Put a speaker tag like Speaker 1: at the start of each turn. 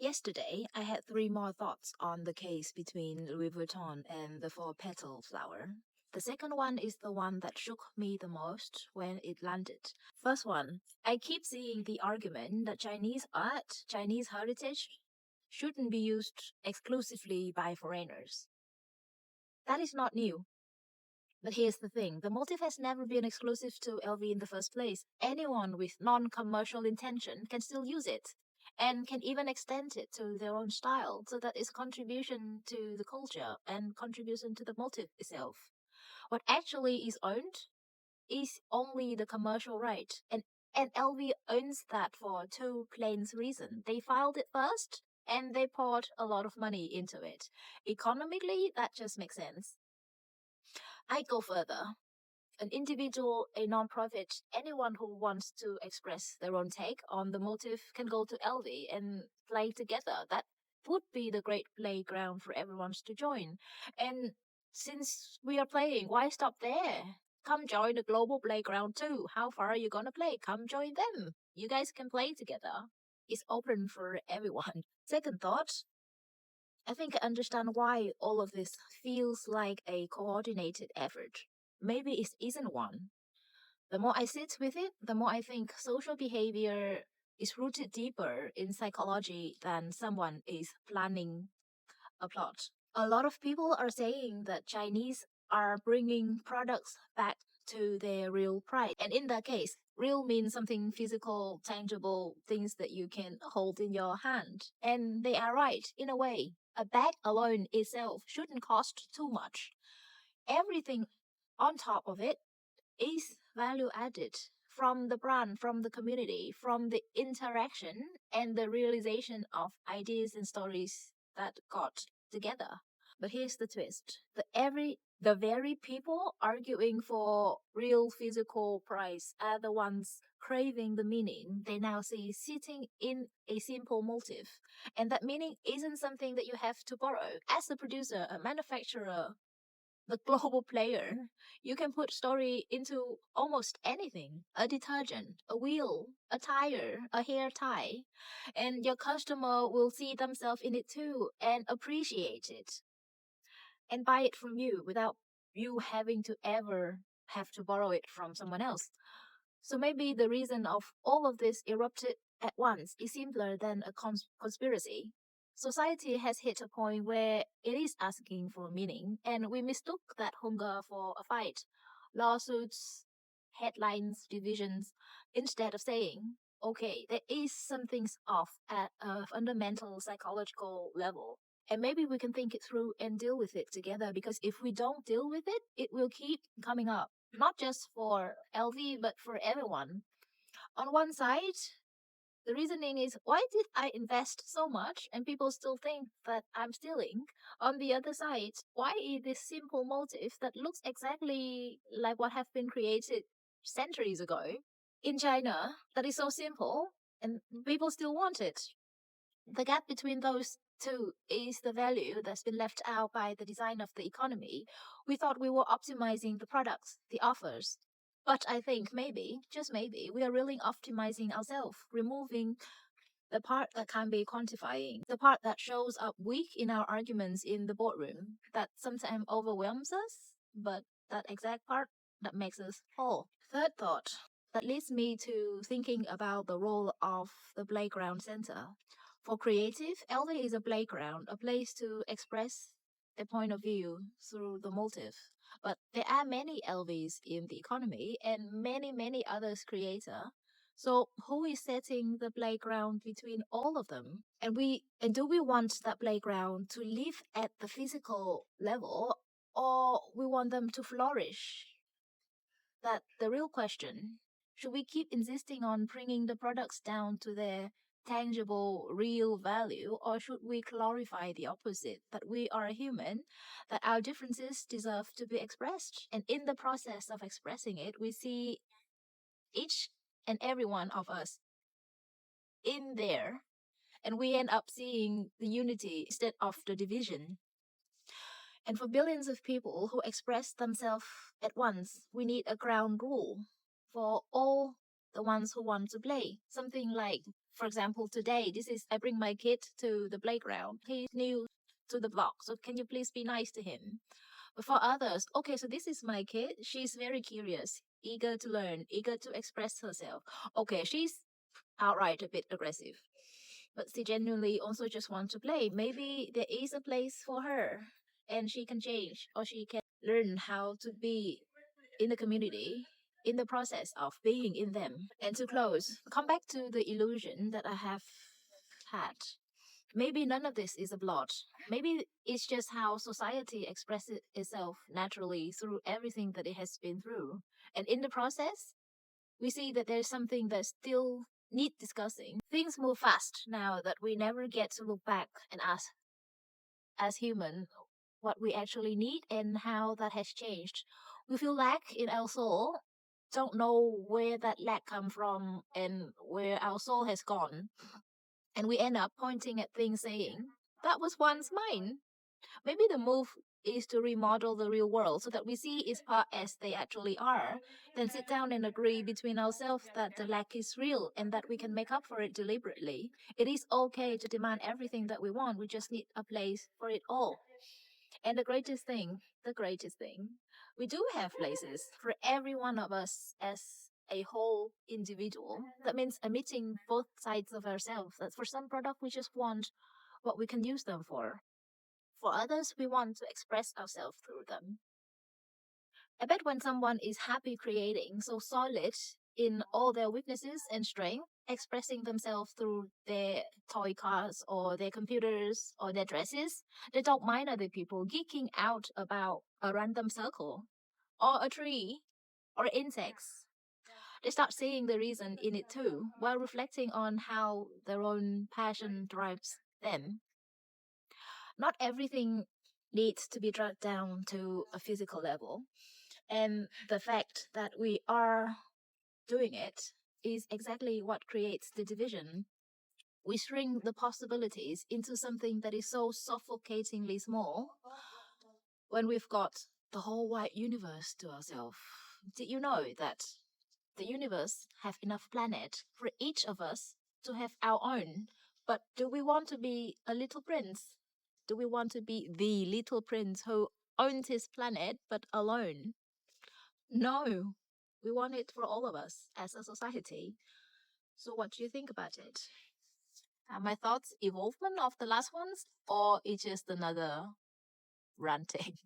Speaker 1: Yesterday, I had three more thoughts on the case between Louis Vuitton and the four-petal flower. The second one is the one that shook me the most when it landed. First one, I keep seeing the argument that Chinese art, Chinese heritage, shouldn't be used exclusively by foreigners. That is not new. But here's the thing, the motive has never been exclusive to LV in the first place. Anyone with non-commercial intention can still use it and can even extend it to their own style. So that is contribution to the culture and contribution to the motive itself. What actually is owned is only the commercial right. And LV owns that for two plain reasons. They filed it first and they poured a lot of money into it. Economically, that just makes sense. I go further. An individual, a non-profit, anyone who wants to express their own take on the motive can go to LV and play together. That would be the great playground for everyone to join. And since we are playing, why stop there? Come join the global playground too. How far are you gonna play? Come join them. You guys can play together. It's open for everyone. Second thought, I think I understand why all of this feels like a coordinated effort. Maybe it isn't one. The more I sit with it, the more I think social behavior is rooted deeper in psychology than someone is planning a plot. A lot of people are saying that Chinese are bringing products back to their real price. And in that case, real means something physical, tangible, things that you can hold in your hand. And they are right, in a way. A bag alone itself shouldn't cost too much. Everything on top of it is value added from the brand, from the community, from the interaction and the realization of ideas and stories that got together. But here's the twist. The very people arguing for real physical price are the ones craving the meaning they now see sitting in a simple motive. And that meaning isn't something that you have to borrow. As a producer, a manufacturer, the global player, you can put story into almost anything. A detergent, a wheel, a tire, a hair tie. And your customer will see themselves in it too and appreciate it and buy it from you without you having to ever have to borrow it from someone else. So maybe the reason of all of this erupted at once is simpler than a conspiracy. Society has hit a point where it is asking for meaning, and we mistook that hunger for a fight. Lawsuits, headlines, divisions, instead of saying, okay, there is something's off at a fundamental psychological level. And maybe we can think it through and deal with it together because if we don't deal with it, it will keep coming up. Not just for LV, but for everyone. On one side, the reasoning is, why did I invest so much and people still think that I'm stealing? On the other side, why is this simple motive that looks exactly like what have been created centuries ago in China that is so simple and people still want it? The gap between those two is the value that's been left out by the design of the economy. We thought we were optimizing the products, the offers. But I think maybe, just maybe, we are really optimizing ourselves, removing the part that can be quantifying, the part that shows up weak in our arguments in the boardroom, that sometimes overwhelms us, but that exact part that makes us whole. Third thought that leads me to thinking about the role of the playground center. For creative, LV is a playground, a place to express a point of view through the motive. But there are many LVs in the economy and many others creator. So who is setting the playground between all of them? And do we want that playground to live at the physical level or we want them to flourish? That the real question. Should we keep insisting on bringing the products down to their tangible, real value, or should we clarify the opposite, that we are human, that our differences deserve to be expressed? And in the process of expressing it, we see each and every one of us in there, and we end up seeing the unity instead of the division. And for billions of people who express themselves at once, we need a ground rule for all the ones who want to play. Something like For example, today, I bring my kid to the playground. He's new to the block, so can you please be nice to him? But for others, okay, so this is my kid. She's very curious, eager to learn, eager to express herself. Okay, she's outright a bit aggressive, but she genuinely also just wants to play. Maybe there is a place for her and she can change, or she can learn how to be in the community in the process of being in them. And to close, come back to the illusion that I have had. Maybe none of this is a blot. Maybe it's just how society expresses itself naturally through everything that it has been through. And in the process, we see that there's something that still need discussing. Things move fast now that we never get to look back and ask, as human, what we actually need and how that has changed. We feel lack in our soul, don't know where that lack come from and where our soul has gone. And we end up pointing at things saying, that was once mine. Maybe the move is to remodel the real world so that we see its part as they actually are, then sit down and agree between ourselves that the lack is real and that we can make up for it deliberately. It is okay to demand everything that we want, we just need a place for it all. And the greatest thing, we do have places for every one of us as a whole individual. That means admitting both sides of ourselves. That for some product, we just want what we can use them for. For others, we want to express ourselves through them. I bet when someone is happy creating, so solid in all their weaknesses and strength, expressing themselves through their toy cars or their computers or their dresses, they don't mind other people geeking out about a random circle or a tree or insects. They start seeing the reason in it too, while reflecting on how their own passion drives them. Not everything needs to be dragged down to a physical level. And the fact that we are doing it is exactly what creates the division. We shrink the possibilities into something that is so suffocatingly small when we've got the whole wide universe to ourselves. Did you know that the universe have enough planet for each of us to have our own? But do we want to be a little prince? Do we want to be the little prince who owns his planet but alone? No, we want it for all of us as a society. So, what do you think about it? Are my thoughts evolvement of the last ones, or it's just another ranting?